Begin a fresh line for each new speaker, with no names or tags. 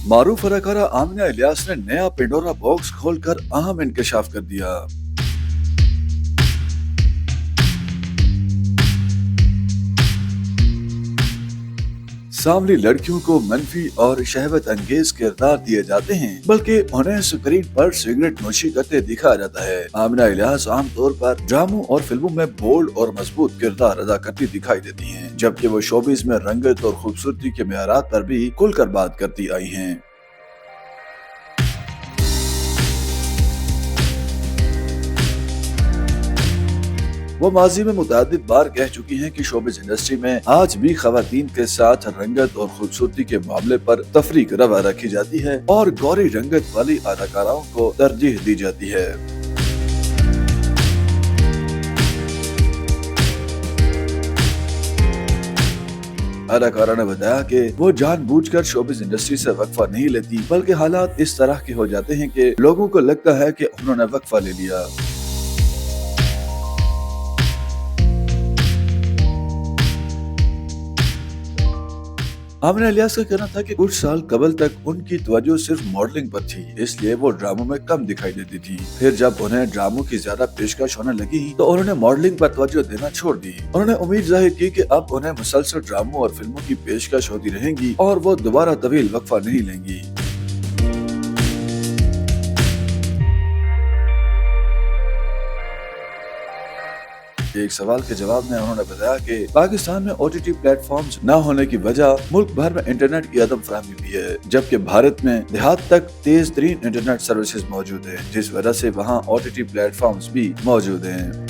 معروف اداکارہ آمنہ الیاس نے نیا پینڈورا باکس کھول کر اہم انکشاف کر دیا۔ سانولی لڑکیوں کو منفی اور شہوت انگیز کردار دیے جاتے ہیں، بلکہ انہیں اسکرین پر سگریٹ نوشی کرتے دکھایا جاتا ہے۔ آمنہ الیاس عام طور پر ڈراموں اور فلموں میں بولڈ اور مضبوط کردار ادا کرتی دکھائی دیتی ہیں، جبکہ وہ شوبز میں رنگت اور خوبصورتی کے معیارات پر بھی کھل کر بات کرتی آئی ہیں۔ وہ ماضی میں متعدد بار کہہ چکی ہیں کہ شوبز انڈسٹری میں آج بھی خواتین کے ساتھ رنگت اور خوبصورتی کے معاملے پر تفریق روا رکھی جاتی ہے اور گوری رنگت والی اداکاراؤں کو ترجیح دی جاتی ہے۔ اداکارہ نے بتایا کہ وہ جان بوجھ کر شوبز انڈسٹری سے وقفہ نہیں لیتی، بلکہ حالات اس طرح کے ہو جاتے ہیں کہ لوگوں کو لگتا ہے کہ انہوں نے وقفہ لے لیا۔ آمنہ الیاس کا کہنا تھا کہ کچھ سال قبل تک ان کی توجہ صرف ماڈلنگ پر تھی، اس لیے وہ ڈراموں میں کم دکھائی دیتی تھی۔ پھر جب انہیں ڈراموں کی زیادہ پیشکش ہونے لگی تو انہوں نے ماڈلنگ پر توجہ دینا چھوڑ دی۔ انہوں نے امید ظاہر کی کہ اب انہیں مسلسل ڈراموں اور فلموں کی پیشکش ہوتی رہیں گی اور وہ دوبارہ طویل وقفہ نہیں لیں گی۔ ایک سوال کے جواب میں انہوں نے بتایا کہ پاکستان میں O T T platforms نہ ہونے کی وجہ ملک بھر میں انٹرنیٹ کی عدم فراہمی بھی ہے، جبکہ بھارت میں دیہات تک تیز ترین انٹرنیٹ سروسز موجود ہیں، جس وجہ سے وہاں O T T platforms بھی موجود ہیں۔